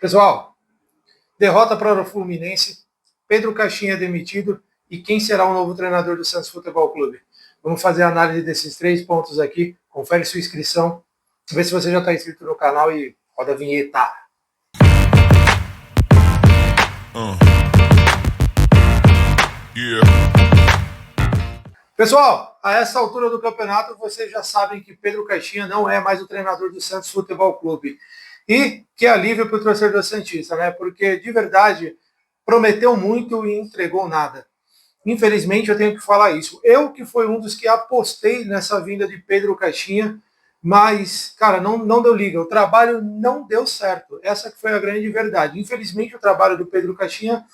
Pessoal, derrota para o Fluminense, Pedro Caixinha é demitido e quem será o novo treinador do Santos Futebol Clube? Vamos fazer a análise desses 3 pontos aqui. Confere sua inscrição, vê se você já está inscrito no canal e roda a vinheta. Pessoal, a essa altura do campeonato, vocês já sabem que Pedro Caixinha não é mais o treinador do Santos Futebol Clube. E que alívio para o torcedor santista, né? Porque, de verdade, prometeu muito e entregou nada. Infelizmente, eu tenho que falar isso. Eu que fui um dos que apostei nessa vinda de Pedro Caixinha, mas, cara, não deu liga. O trabalho não deu certo. Essa que foi a grande verdade. Infelizmente, o trabalho do Pedro Caixinha,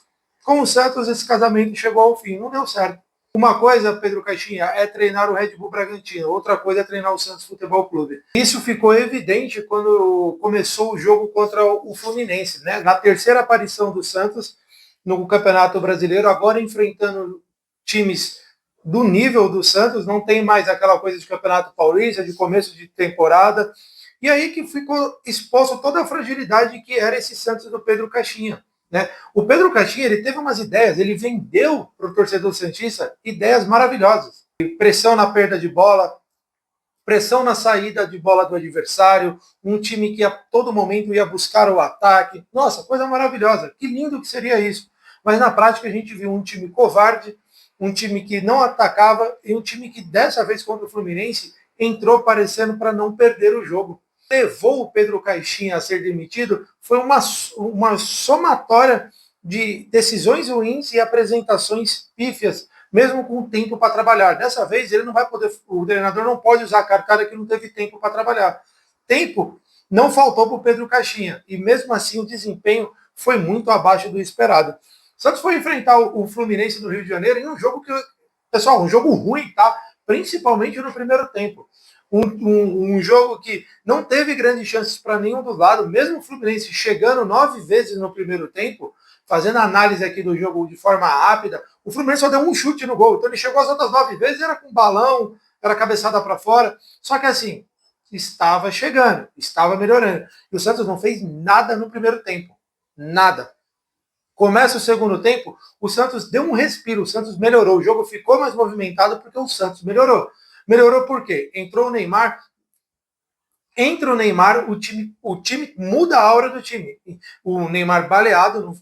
com o Santos, esse casamento chegou ao fim. Não deu certo. Uma coisa, Pedro Caixinha, é treinar o Red Bull Bragantino, outra coisa é treinar o Santos Futebol Clube. Isso ficou evidente quando começou o jogo contra o Fluminense, né? Na terceira aparição do Santos no Campeonato Brasileiro, agora enfrentando times do nível do Santos, não tem mais aquela coisa de Campeonato Paulista, de começo de temporada, e aí que ficou exposto toda a fragilidade que era esse Santos do Pedro Caixinha. Né? O Pedro Caixinha ele teve umas ideias, ele vendeu para o torcedor santista ideias maravilhosas. Pressão na perda de bola, pressão na saída de bola do adversário, um time que a todo momento ia buscar o ataque. Nossa, coisa maravilhosa, que lindo que seria isso. Mas na prática a gente viu um time covarde, um time que não atacava e um time que dessa vez contra o Fluminense entrou parecendo para não perder o jogo. Levou o Pedro Caixinha a ser demitido foi uma somatória de decisões ruins e apresentações pífias, mesmo com tempo para trabalhar. Dessa vez ele não vai poder, o treinador não pode usar a cartada que não teve tempo para trabalhar. Tempo não faltou para o Pedro Caixinha e mesmo assim o desempenho foi muito abaixo do esperado. Santos foi enfrentar o Fluminense do Rio de Janeiro em um jogo que, pessoal, um jogo ruim, tá? Principalmente no primeiro tempo. Um jogo que não teve grandes chances para nenhum dos lados, mesmo o Fluminense chegando 9 vezes no primeiro tempo, fazendo análise aqui do jogo de forma rápida, o Fluminense só deu um chute no gol, então ele chegou as outras 9 vezes, era com balão, era cabeçada para fora, só que assim, estava chegando, estava melhorando, e o Santos não fez nada no primeiro tempo, nada. Começa o segundo tempo, o Santos deu um respiro, o Santos melhorou, o jogo ficou mais movimentado porque o Santos melhorou. Melhorou por quê? Entrou o Neymar, entra o Neymar, o time muda a aura do time. O Neymar baleado,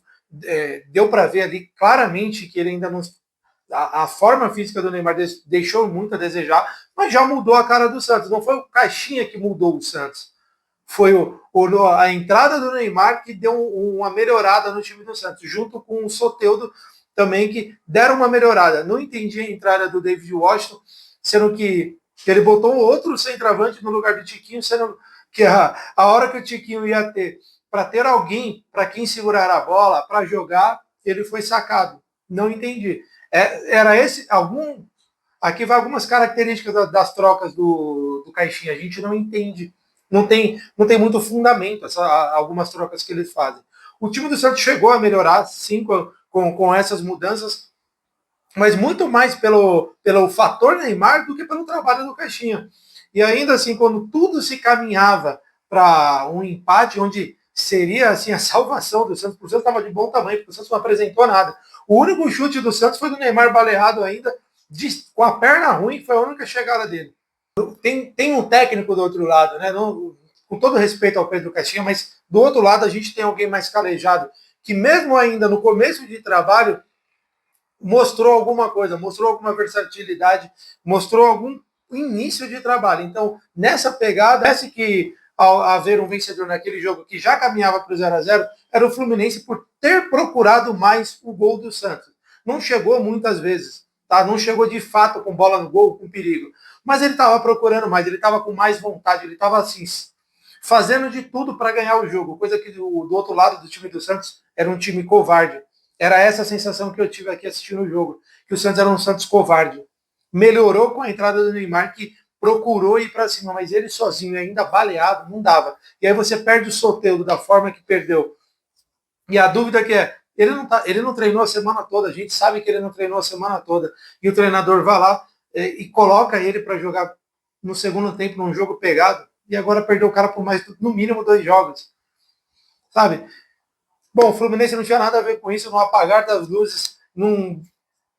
deu para ver ali claramente que ele ainda não. A forma física do Neymar deixou muito a desejar, mas já mudou a cara do Santos. Não foi o Caixinha que mudou o Santos. Foi a entrada do Neymar que deu uma melhorada no time do Santos, junto com o Soteldo também, que deram uma melhorada. Não entendi a entrada do David Washington, sendo que ele botou outro centroavante no lugar do Tiquinho, sendo que a hora que o Tiquinho ia ter para ter alguém para quem segurar a bola, para jogar, ele foi sacado. Não entendi. Era esse algum. Aqui vai algumas características das trocas do Caixinha. A gente não entende. Não tem muito fundamento algumas trocas que eles fazem. O time do Santos chegou a melhorar, sim, com essas mudanças, mas muito mais pelo fator Neymar do que pelo trabalho do Caixinha. E ainda assim, quando tudo se caminhava para um empate, onde seria assim a salvação do Santos, o Santos estava de bom tamanho, porque o Santos não apresentou nada. O único chute do Santos foi do Neymar baleado ainda, com a perna ruim, foi a única chegada dele. Tem um técnico do outro lado, né? Não, com todo respeito ao Pedro Caixinha, mas do outro lado a gente tem alguém mais calejado, que mesmo ainda no começo de trabalho, mostrou alguma coisa, mostrou alguma versatilidade, mostrou algum início de trabalho. Então, nessa pegada, parece que ao haver um vencedor naquele jogo que já caminhava para o 0-0, era o Fluminense por ter procurado mais o gol do Santos. Não chegou muitas vezes, tá? Não chegou de fato com bola no gol, com perigo. Mas ele estava procurando mais, ele estava com mais vontade, ele estava assim, fazendo de tudo para ganhar o jogo, coisa que do outro lado do time do Santos era um time covarde. Era essa a sensação que eu tive aqui assistindo o jogo, que o Santos era um Santos covarde. Melhorou com a entrada do Neymar, que procurou ir para cima, mas ele sozinho, ainda baleado, não dava. E aí você perde o Soteldo da forma que perdeu. E a dúvida que é, ele não treinou a semana toda, a gente sabe que ele não treinou a semana toda, e o treinador vai lá e coloca ele para jogar no segundo tempo, num jogo pegado, e agora perdeu o cara por mais, no mínimo, 2 jogos. Sabe? Bom, o Fluminense não tinha nada a ver com isso, no apagar das luzes, no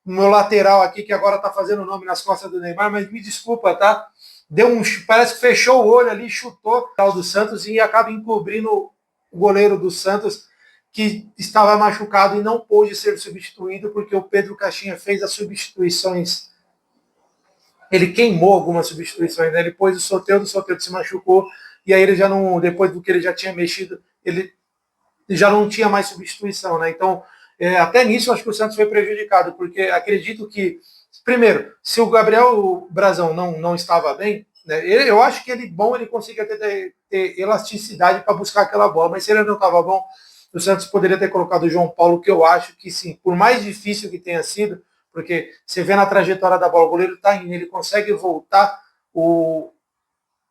meu lateral aqui, que agora tá fazendo o nome nas costas do Neymar, mas me desculpa, tá? Parece que fechou o olho ali, chutou o tal do Santos e acaba encobrindo o goleiro do Santos, que estava machucado e não pôde ser substituído, porque o Pedro Caixinha fez as substituições. Ele queimou algumas substituições, né? Ele pôs o Soteldo se machucou, e aí ele já não, depois do que ele já tinha mexido, ele já não tinha mais substituição, né? Então, até nisso eu acho que o Santos foi prejudicado, porque acredito que, primeiro, se o Gabriel Brazão não estava bem, né, eu acho que ele conseguia ter elasticidade para buscar aquela bola, mas se ele não estava bom, o Santos poderia ter colocado o João Paulo, que eu acho que sim, por mais difícil que tenha sido, porque você vê na trajetória da bola, o goleiro está indo, ele consegue voltar, o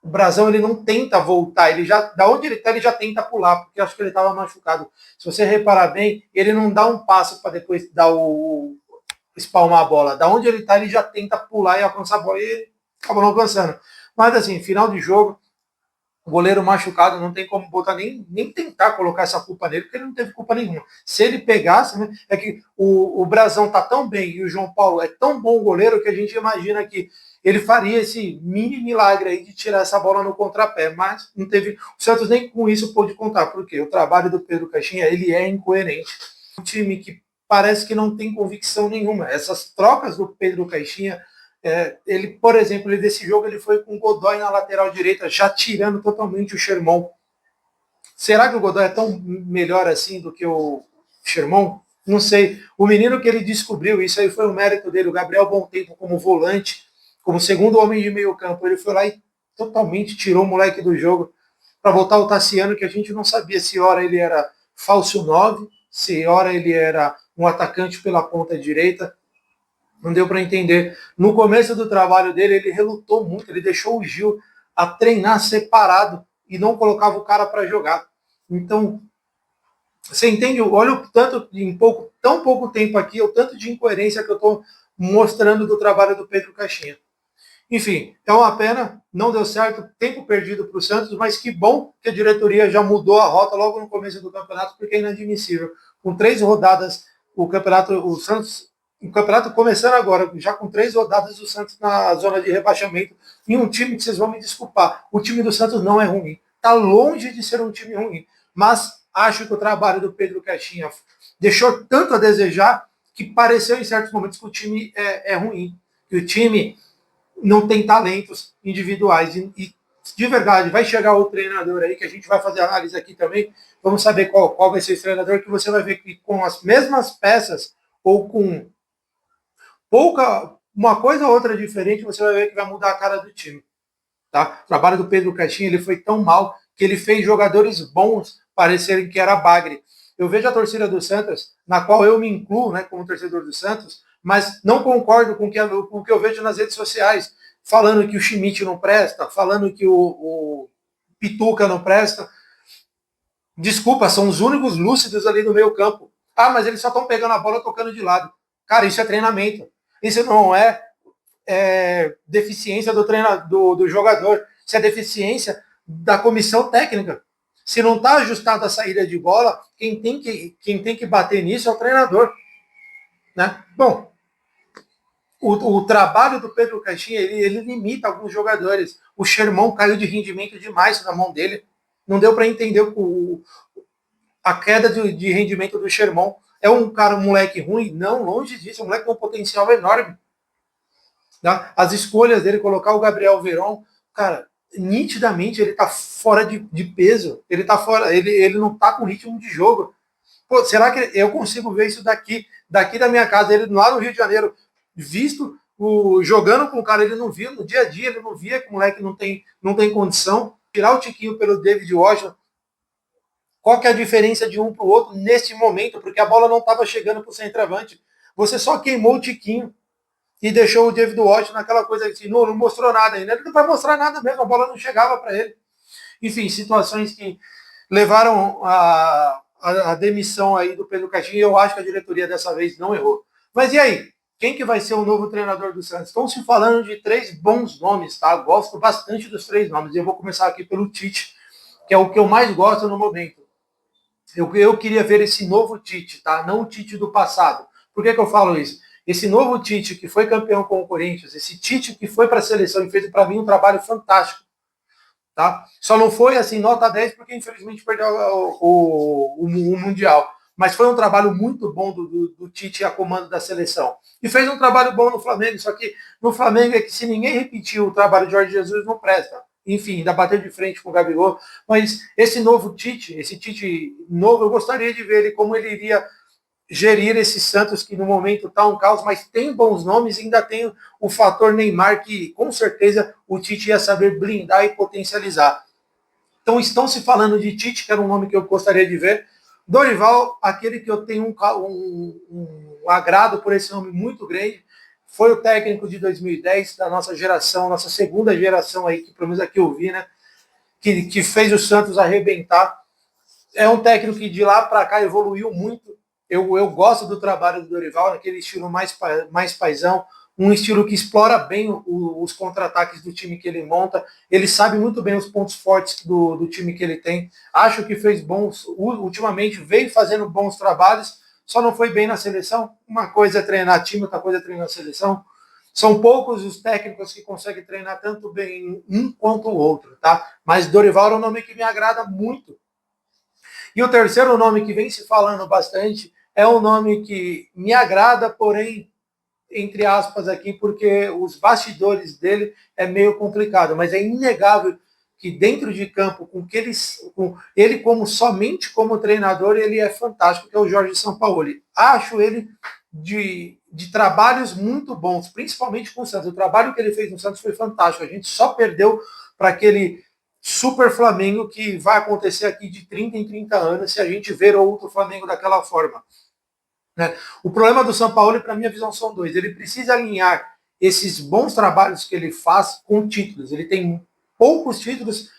Brasão ele não tenta voltar, ele já, da onde ele está, ele já tenta pular, porque acho que ele estava machucado. Se você reparar bem, ele não dá um passo para depois dar espalmar a bola. Da onde ele está, ele já tenta pular e alcançar a bola e acaba não alcançando. Mas assim, final de jogo, o goleiro machucado, não tem como botar nem tentar colocar essa culpa nele, porque ele não teve culpa nenhuma. Se ele pegasse, né, é que o Brasão tá tão bem e o João Paulo é tão bom goleiro que a gente imagina que ele faria esse mini milagre aí de tirar essa bola no contrapé, mas não teve. O Santos nem com isso pôde contar, porque o trabalho do Pedro Caixinha ele é incoerente. Um time que parece que não tem convicção nenhuma. Essas trocas do Pedro Caixinha, ele, por exemplo, desse jogo ele foi com o Godoy na lateral direita, já tirando totalmente o Sherman. Será que o Godoy é tão melhor assim do que o Sherman? Não sei. O menino que ele descobriu, isso aí foi o mérito dele, o Gabriel Bom Tempo como volante, como segundo homem de meio campo, ele foi lá e totalmente tirou o moleque do jogo para voltar o Tassiano, que a gente não sabia se hora ele era falso 9, se hora ele era um atacante pela ponta direita. Não deu para entender. No começo do trabalho dele, ele relutou muito, ele deixou o Gil a treinar separado e não colocava o cara para jogar. Então, você entende? Olha o tanto, tão pouco tempo aqui, o tanto de incoerência que eu estou mostrando do trabalho do Pedro Caixinha. Enfim, é uma pena, não deu certo, tempo perdido para o Santos, mas que bom que a diretoria já mudou a rota logo no começo do campeonato, porque é inadmissível. Com 3 rodadas, o campeonato começando agora, já com 3 rodadas, o Santos na zona de rebaixamento, em um time que vocês vão me desculpar, o time do Santos não é ruim, está longe de ser um time ruim, mas acho que o trabalho do Pedro Caixinha deixou tanto a desejar que pareceu em certos momentos que o time é ruim, que o time não tem talentos individuais. E de verdade, vai chegar o treinador aí, que a gente vai fazer análise aqui também. Vamos saber qual vai ser esse treinador, que você vai ver que com as mesmas peças ou com uma coisa ou outra diferente, você vai ver que vai mudar a cara do time. Tá? O trabalho do Pedro Caixinha ele foi tão mal que ele fez jogadores bons parecerem que era bagre. Eu vejo a torcida do Santos, na qual eu me incluo, né, como torcedor do Santos, mas não concordo com o que eu vejo nas redes sociais, falando que o Schmidt não presta, falando que o Pituca não presta. Desculpa, são os únicos lúcidos ali no meio campo. Ah, mas eles só estão pegando a bola tocando de lado. Cara, isso é treinamento. Isso não deficiência do jogador, isso é deficiência da comissão técnica. Se não está ajustado a saída de bola, quem tem que bater nisso é o treinador. Né? Bom, o trabalho do Pedro Caixinha, ele limita alguns jogadores. O Sherman caiu de rendimento demais na mão dele. Não deu para entender a queda de rendimento do Sherman. É um cara, um moleque ruim? Não, longe disso. É um moleque com um potencial enorme. Tá? As escolhas dele, colocar o Gabriel Veron, cara, nitidamente ele tá fora de peso. Ele tá fora, ele não tá com ritmo de jogo. Pô, será que eu consigo ver isso daqui da minha casa, ele lá no Rio de Janeiro, visto jogando com o cara, ele não viu no dia a dia, ele não via que o moleque não tem condição. Tirar o Tiquinho pelo David Washington, qual que é a diferença de um para o outro nesse momento? Porque a bola não estava chegando para o centroavante. Você só queimou o Tiquinho e deixou o David Washington naquela coisa assim, não mostrou nada ainda. Ele não vai mostrar nada mesmo, a bola não chegava para ele. Enfim, situações que levaram a demissão aí do Pedro Caixinha, e eu acho que a diretoria dessa vez não errou. Mas e aí? Quem que vai ser o novo treinador do Santos? Estão se falando de 3 bons nomes, tá? Gosto bastante dos 3 nomes. Eu vou começar aqui pelo Tite, que é o que eu mais gosto no momento. Eu queria ver esse novo Tite, tá? Não o Tite do passado. Por que eu falo isso? Esse novo Tite que foi campeão com o Corinthians, esse Tite que foi para a seleção e fez para mim um trabalho fantástico, tá? Só não foi assim nota 10 porque infelizmente perdeu o Mundial. Mas foi um trabalho muito bom do Tite a comando da seleção. E fez um trabalho bom no Flamengo, só que no Flamengo é que se ninguém repetir o trabalho de Jorge Jesus, não presta. Enfim, ainda bateu de frente com o Gabigol. Mas esse novo Tite, esse Tite novo, eu gostaria de ver ele como ele iria gerir esse Santos que no momento está um caos, mas tem bons nomes e ainda tem o fator Neymar que com certeza o Tite ia saber blindar e potencializar. Então estão se falando de Tite, que era um nome que eu gostaria de ver. Dorival, aquele que eu tenho um agrado por esse nome muito grande, foi o técnico de 2010 da nossa geração, nossa segunda geração aí, que pelo menos aqui eu vi, né? Que fez o Santos arrebentar. É um técnico que de lá para cá evoluiu muito. Eu gosto do trabalho do Dorival, naquele estilo mais paisão, um estilo que explora bem os contra-ataques do time que ele monta. Ele sabe muito bem os pontos fortes do time que ele tem. Acho que fez bons, ultimamente veio fazendo bons trabalhos, só não foi bem na seleção. Uma coisa é treinar time, outra coisa é treinar seleção. São poucos os técnicos que conseguem treinar tanto bem um quanto o outro, tá? Mas Dorival é um nome que me agrada muito. E o terceiro nome que vem se falando bastante é um nome que me agrada, porém, entre aspas aqui, porque os bastidores dele é meio complicado, mas é inegável que dentro de campo, com ele como somente como treinador, ele é fantástico, que é o Jorge Sampaoli. Acho ele de trabalhos muito bons, principalmente com o Santos. O trabalho que ele fez no Santos foi fantástico. A gente só perdeu para aquele super Flamengo que vai acontecer aqui de 30 em 30 anos se a gente ver outro Flamengo daquela forma. Né? O problema do São Paulo, para minha visão, são dois. Ele precisa alinhar esses bons trabalhos que ele faz com títulos. Ele tem poucos títulos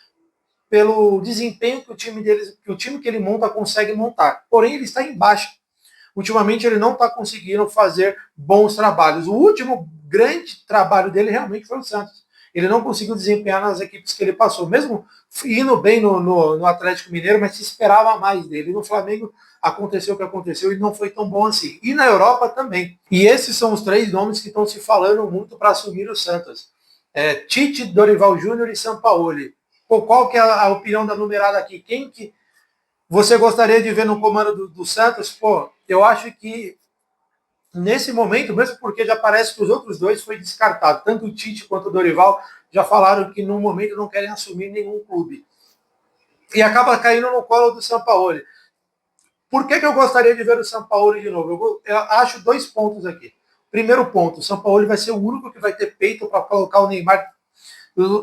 pelo desempenho que o time que ele monta consegue montar. Porém, ele está em baixa. Ultimamente ele não está conseguindo fazer bons trabalhos. O último grande trabalho dele realmente foi o Santos. Ele não conseguiu desempenhar nas equipes que ele passou, mesmo indo bem no Atlético Mineiro, mas se esperava mais dele. No Flamengo aconteceu o que aconteceu e não foi tão bom assim. E na Europa também. E esses são os três nomes que estão se falando muito para assumir o Santos. Tite, Dorival Júnior e Sampaoli. Pô, qual que é a opinião da numerada aqui? Quem que você gostaria de ver no comando do Santos? Pô, eu acho que nesse momento, mesmo porque já parece que os outros dois foi descartado, tanto o Tite quanto o Dorival já falaram que no momento não querem assumir nenhum clube. E acaba caindo no colo do Sampaoli. Por que eu gostaria de ver o Sampaoli de novo? Eu acho dois pontos aqui. Primeiro ponto, o Sampaoli vai ser o único que vai ter peito para colocar o Neymar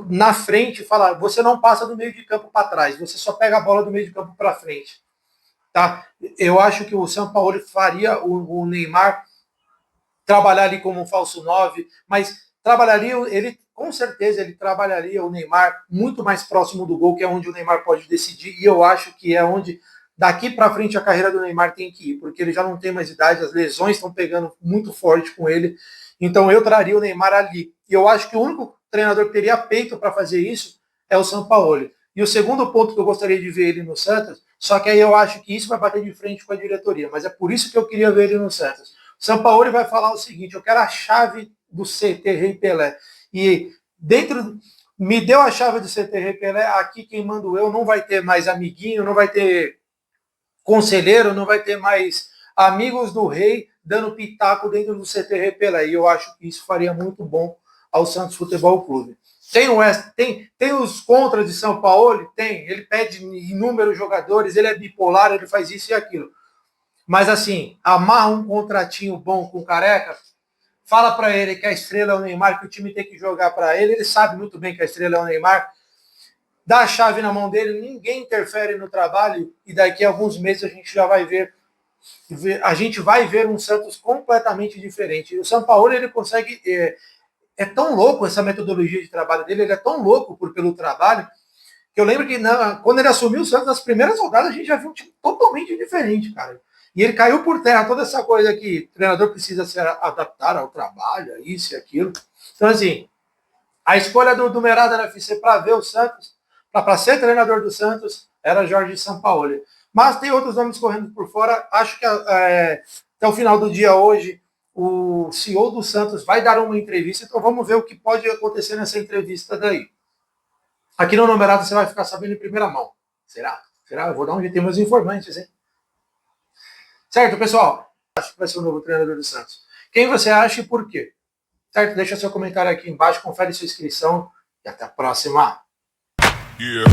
na frente e falar: você não passa do meio de campo para trás, você só pega a bola do meio de campo para frente. Tá? Eu acho que o Sampaoli faria o Neymar trabalhar ali como um falso 9, mas trabalharia ele, com certeza, ele trabalharia o Neymar muito mais próximo do gol, que é onde o Neymar pode decidir, e eu acho que é onde daqui para frente a carreira do Neymar tem que ir, porque ele já não tem mais idade, as lesões estão pegando muito forte com ele, então eu traria o Neymar ali. E eu acho que o único treinador que teria peito para fazer isso é o Sampaoli. E o segundo ponto que eu gostaria de ver ele no Santos, só que aí eu acho que isso vai bater de frente com a diretoria, mas é por isso que eu queria ver ele no Santos. O Sampaoli vai falar o seguinte: eu quero a chave do CT Rei Pelé. E dentro, me deu a chave do CT Rei Pelé, aqui quem mando eu, não vai ter mais amiguinho, não vai ter conselheiro, não vai ter mais amigos do rei dando pitaco dentro do CT Rei Pelé. E eu acho que isso faria muito bom ao Santos Futebol Clube. Tem os contras de São Paulo? Tem. Ele pede inúmeros jogadores, ele é bipolar, ele faz isso e aquilo. Mas assim, amarra um contratinho bom com o Careca, fala para ele que a estrela é o Neymar, que o time tem que jogar para ele, ele sabe muito bem que a estrela é o Neymar, dá a chave na mão dele, ninguém interfere no trabalho e daqui a alguns meses a gente já vai ver um Santos completamente diferente. E o São Paulo ele consegue é tão louco essa metodologia de trabalho dele, ele é tão louco pelo trabalho, que eu lembro que quando ele assumiu o Santos, nas primeiras rodadas, a gente já viu um time totalmente diferente, cara. E ele caiu por terra, toda essa coisa que o treinador precisa se adaptar ao trabalho, isso e aquilo. Então, assim, a escolha do Numerada na FC para ver o Santos, para ser treinador do Santos, era Jorge Sampaoli. Mas tem outros nomes correndo por fora. Acho que até o final do dia hoje, o CEO do Santos vai dar uma entrevista, então vamos ver o que pode acontecer nessa entrevista daí. Aqui no Numerado você vai ficar sabendo em primeira mão. Será? Será? Eu vou dar um jeito, tem meus informantes, hein? Certo, pessoal? Acho que vai ser o novo treinador do Santos. Quem você acha e por quê? Certo? Deixa seu comentário aqui embaixo, confere sua inscrição e até a próxima. Yeah.